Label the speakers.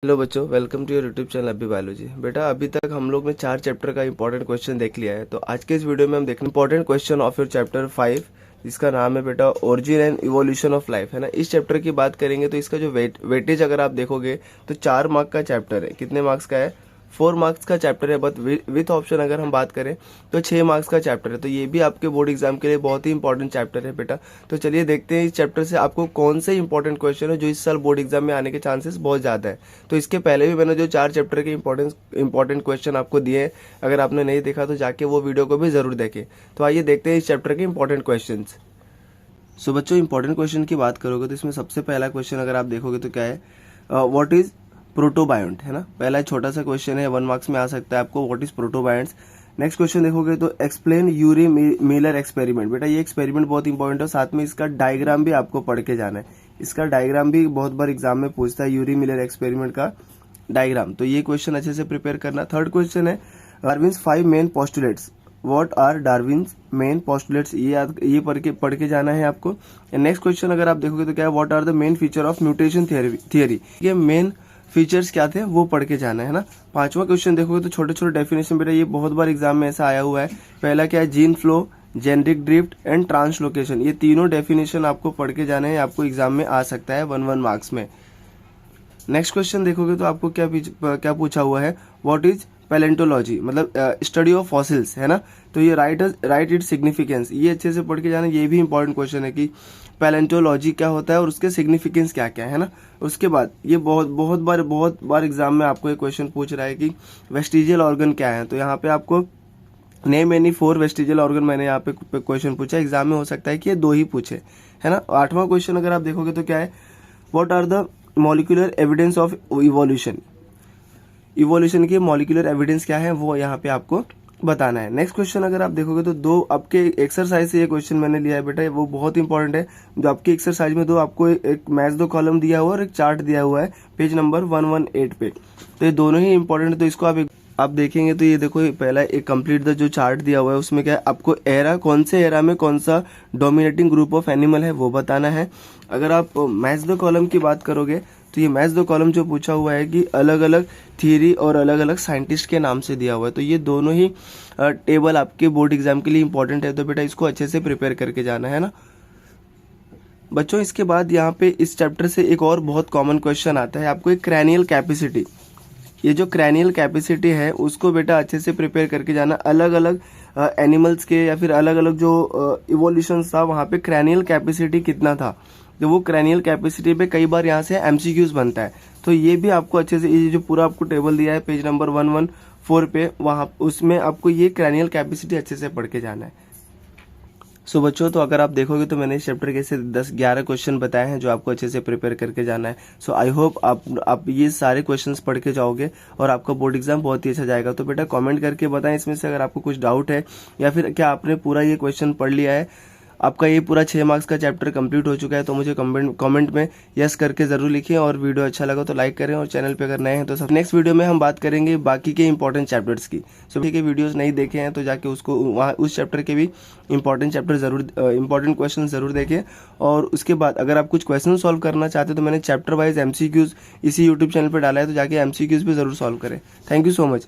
Speaker 1: Hello बच्चों, welcome to your YouTube channel अभी biology. बेटा अभी तक हम लोग ने 4 चैप्टर का इंपॉर्टेंट क्वेश्चन देख लिया है। तो आज के इस वीडियो में हम देखेंगे important question of your chapter 5, जिसका नाम है बेटा origin and evolution of life, है ना। इस चैप्टर की बात करेंगे तो इसका जो वेटेज अगर आप देखोगे तो 4 मार्क का चैप्टर है। कितने मार्क्स का है? 4 मार्क्स का चैप्टर है, बट विथ ऑप्शन अगर हम बात करें तो 6 मार्क्स का चैप्टर है। तो ये भी आपके बोर्ड एग्जाम के लिए बहुत ही इंपॉर्टेंट चैप्टर है बेटा। तो चलिए देखते हैं इस चैप्टर से आपको कौन से इंपॉर्टेंट क्वेश्चन है जो इस साल बोर्ड एग्जाम में आने के चांसेस बहुत ज़्यादा है। तो इसके पहले भी मैंने जो 4 चैप्टर के इंपॉर्टेंट क्वेश्चन आपको दिए हैं, अगर आपने नहीं देखा तो जाके वो वीडियो को भी ज़रूर देखें। तो आइए देखते हैं इस चैप्टर के इंपॉर्टेंट क्वेश्चन। सो बच्चों, इंपॉर्टेंट क्वेश्चन की बात करोगे तो इसमें सबसे पहला क्वेश्चन अगर आप देखोगे तो क्या है, व्हाट इज प्रोटोबायोंट, है ना। पहला छोटा सा क्वेश्चन है, 1 मार्क्स में आ सकता है आपको, व्हाट इज प्रोटोबायोंट्स। नेक्स्ट क्वेश्चन देखोगे तो एक्सप्लेन यूरी मिलर एक्सपेरिमेंट। बेटा ये एक्सपेरिमेंट बहुत इंपॉर्टेंट है, साथ में इसका डायग्राम भी आपको पढ़ के जाना है। इसका डायग्राम भी बहुत बार एग्जाम में पूछता है, यूरी मिलर एक्सपेरिमेंट का डायग्राम। तो ये क्वेश्चन अच्छे से प्रिपेयर करना। थर्ड क्वेश्चन है Darwin's 5 main postulates. What are Darwin's main postulates, ये पढ़ के जाना है आपको। नेक्स्ट क्वेश्चन अगर आप देखोगे तो क्या है, what are the main feature of mutation theory. ये मेन फीचर्स क्या थे वो पढ़ के जाना है ना। पांचवा क्वेश्चन देखोगे तो छोटे छोटे डेफिनेशन, बेटा ये बहुत बार एग्जाम में ऐसा आया हुआ है। पहला क्या है, gene flow, genetic drift and translocation. ये तीनों डेफिनेशन आपको पढ़ के जाने हैं, आपको एग्जाम में आ सकता है 1 मार्क्स में। नेक्स्ट क्वेश्चन देखोगे तो आपको क्या पूछा हुआ है, व्हाट इज पैलेंटोलॉजी, मतलब स्टडी ऑफ फॉसिल्स, है ना। तो ये राइट इट सिग्निफिकेंस, ये अच्छे से पढ़ के जाना। ये भी इंपॉर्टेंट क्वेश्चन है कि पैलेंटोलॉजी क्या होता है और उसके सिग्निफिकेंस क्या क्या है ना। उसके बाद ये बहुत बार एग्जाम में आपको एक क्वेश्चन पूछ रहा है कि वेस्टिजियल ऑर्गन क्या है। तो यहाँ पे आपको नेम एनी 4 वेस्टिजियल ऑर्गन, मैंने यहाँ पे क्वेश्चन पूछा। एग्जाम में हो सकता है कि ये 2 ही पूछे, है ना। 8वां क्वेश्चन अगर आप देखोगे तो क्या है, what are the molecular evidence of evolution. Evolution की मॉलिक्यूलर एविडेंस क्या है वो यहाँ पे आपको बताना है। नेक्स्ट क्वेश्चन अगर आप देखोगे तो 2 आपके एक्सरसाइज से ये क्वेश्चन मैंने लिया है बेटा, वो बहुत इंपॉर्टेंट है। जो आपकी एक्सरसाइज में आपको एक मैच 2 कॉलम दिया हुआ है और एक चार्ट दिया हुआ है पेज नंबर 118 पे। तो ये दोनों ही इंपॉर्टेंट है, तो इसको आप देखेंगे तो ये देखो, पहला एक कंप्लीट द जो चार्ट दिया हुआ है उसमें क्या है, आपको एरा, कौन से एरा में कौन सा डोमिनेटिंग ग्रुप ऑफ एनिमल है वो बताना है। अगर आप मैच 2 कॉलम की बात करोगे तो ये मैच 2 कॉलम जो पूछा हुआ है कि अलग अलग थियरी और अलग अलग साइंटिस्ट के नाम से दिया हुआ है। तो ये दोनों ही टेबल आपके बोर्ड एग्जाम के लिए इंपॉर्टेंट है, तो बेटा इसको अच्छे से प्रिपेयर करके जाना है ना बच्चों। इसके बाद यहाँ पे इस चैप्टर से एक और बहुत कॉमन क्वेश्चन आता है, आपको एक क्रैनियल कैपेसिटी। ये जो क्रैनियल कैपेसिटी है उसको बेटा अच्छे से प्रिपेयर करके जाना। अलग अलग एनिमल्स के या फिर अलग अलग जो इवोल्यूशन था वहाँ पे क्रैनियल कैपेसिटी कितना था, तो वो क्रैनियल कैपेसिटी पे कई बार यहाँ से एमसीक्यूज बनता है। तो ये भी आपको अच्छे से, ये जो पूरा आपको टेबल दिया है पेज नंबर 114 पे, वहाँ उसमें आपको ये क्रैनियल कैपेसिटी अच्छे से पढ़ के जाना है। सो बच्चों, तो अगर आप देखोगे तो मैंने इस चैप्टर के से 10-11 क्वेश्चन बताए हैं जो आपको अच्छे से प्रिपेयर करके जाना है। सो आई होप आप ये सारे क्वेश्चंस पढ़ के जाओगे और आपका बोर्ड एग्जाम बहुत ही अच्छा जाएगा। तो बेटा कमेंट करके बताएं इसमें से अगर आपको कुछ डाउट है, या फिर क्या आपने पूरा ये क्वेश्चन पढ़ लिया है, आपका ये पूरा 6 मार्क्स का चैप्टर कंप्लीट हो चुका है। तो मुझे कमेंट में यस करके जरूर लिखिए, और वीडियो अच्छा लगा तो लाइक करें, और चैनल पे अगर नए हैं तो सब। नेक्स्ट वीडियो में हम बात करेंगे बाकी के इंपॉर्टेंट चैप्टर्स की। सो ठीक है, वीडियोस नहीं देखे हैं तो जाके उसको वहाँ उस चैप्टर के भी इंपॉर्टेंट क्वेश्चन जरूर देखें। और उसके बाद अगर आप कुछ क्वेश्चन सॉल्व करना चाहते हो तो मैंने चैप्टर वाइज एमसीक्यूज इसी यूट्यूब चैनल पर डाला है, तो जाके एमसीक्यूज भी जरूर सॉल्व करें। Thank you so much.